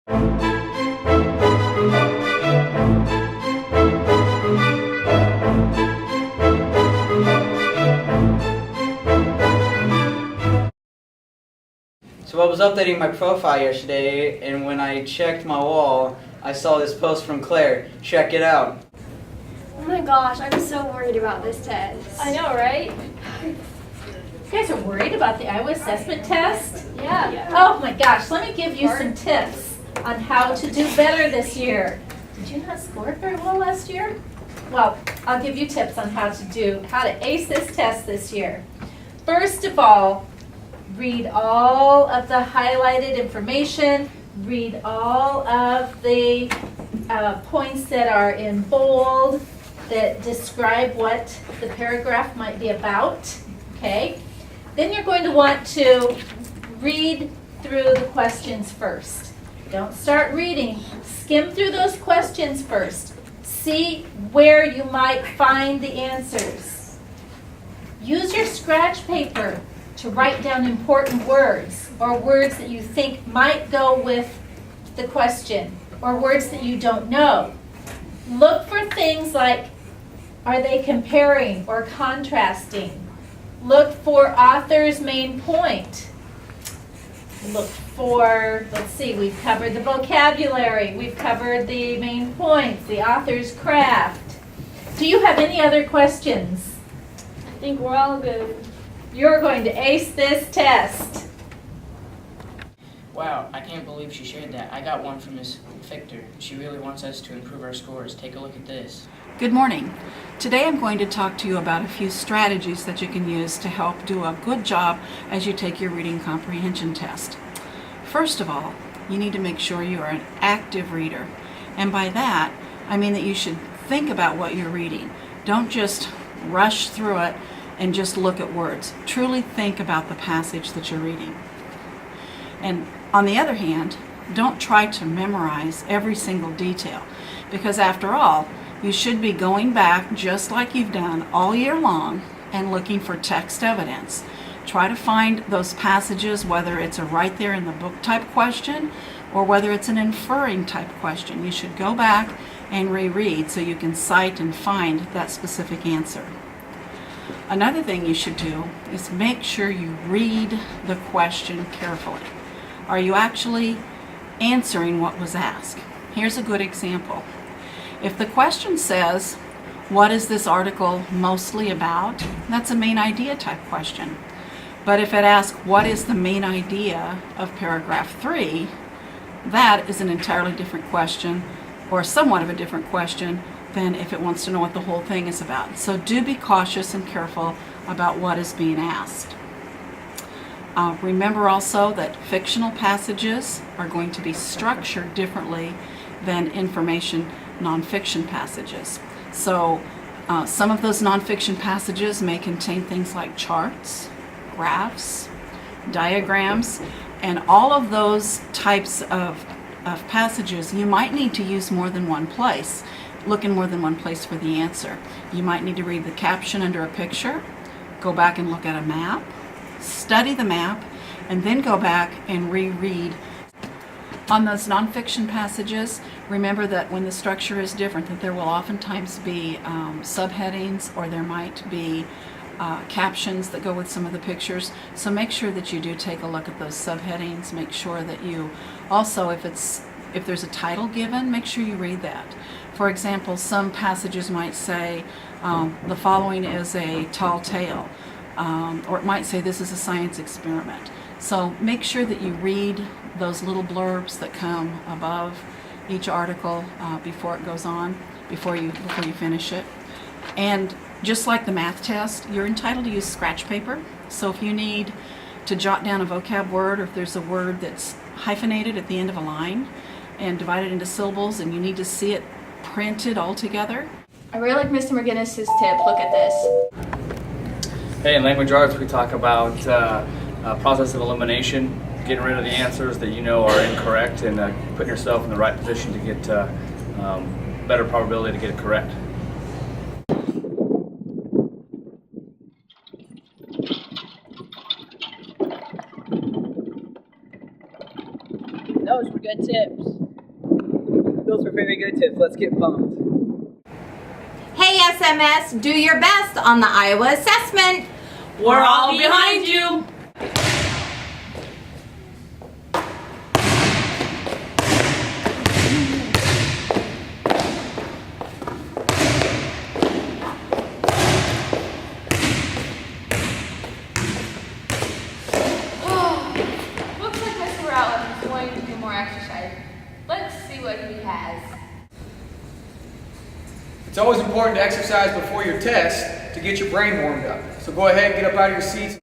So I was updating my profile yesterday, and when I checked my wall, I saw this post from Claire. Check it out. Oh my gosh, I'm so worried about this test. I know, right? You guys are worried about the Iowa assessment test? Yeah. Oh my gosh, let me give you some tips on how to do better this year. Did you not score very well last year? Well, I'll give you tips on how to ace this test this year. First of all, read all of the highlighted information, read all of the points that are in bold that describe what the paragraph might be about, okay? Then you're going to want to read through the questions first. Don't start reading. Skim through those questions first. See where you might find the answers. Use your scratch paper to write down important words or words that you think might go with the question or words that you don't know. Look for things like, are they comparing or contrasting? Look for author's main point. Look for, let's see, we've covered the vocabulary, we've covered the main points, the author's craft. Do you have any other questions? I think we're all good. You're going to ace this test. Wow, I can't believe she shared that. I got one from Miss Victor. She really wants us to improve our scores. Take a look at this. Good morning. Today I'm going to talk to you about a few strategies that you can use to help do a good job as you take your reading comprehension test. First of all, you need to make sure you are an active reader. And by that, I mean that you should think about what you're reading. Don't just rush through it and just look at words. Truly think about the passage that you're reading. And on the other hand, don't try to memorize every single detail, because after all, you should be going back just like you've done all year long and looking for text evidence. Try to find those passages, whether it's a right there in the book type question or whether it's an inferring type question. You should go back and reread so you can cite and find that specific answer. Another thing you should do is make sure you read the question carefully. Are you actually answering what was asked? Here's a good example. If the question says, what is this article mostly about? That's a main idea type question. But if it asks, what is the main idea of paragraph 3? That is an entirely different question, or somewhat of a different question than if it wants to know what the whole thing is about. So do be cautious and careful about what is being asked. Remember also that fictional passages are going to be structured differently than information nonfiction passages. So some of those nonfiction passages may contain things like charts, graphs, diagrams, and all of those types of passages you might need to use more than one place. Look in more than one place for the answer. You might need to read the caption under a picture, go back and look at a map, study the map, and then go back and reread. On those nonfiction passages, remember that when the structure is different, that there will oftentimes be subheadings, or there might be captions that go with some of the pictures. So make sure that you do take a look at those subheadings. Make sure that you also, if there's a title given, make sure you read that. For example, some passages might say, the following is a tall tale, or it might say this is a science experiment. So make sure that you read those little blurbs that come above each article before it goes on, before you finish it. And just like the math test, you're entitled to use scratch paper. So if you need to jot down a vocab word, or if there's a word that's hyphenated at the end of a line and divided into syllables and you need to see it printed all together. I really like Mr. McGinnis's tip. Look at this. Hey, in language arts we talk about process of elimination, getting rid of the answers that you know are incorrect and putting yourself in the right position to get better probability to get it correct. Those were good tips. Those were very good tips. Let's get pumped. Hey SMS, do your best on the Iowa assessment. We're all behind you. Looks like Mr. Rowland is wanting to do more exercise. Let's see what he has. It's always important to exercise before your test to get your brain warmed up. So go ahead and get up out of your seats.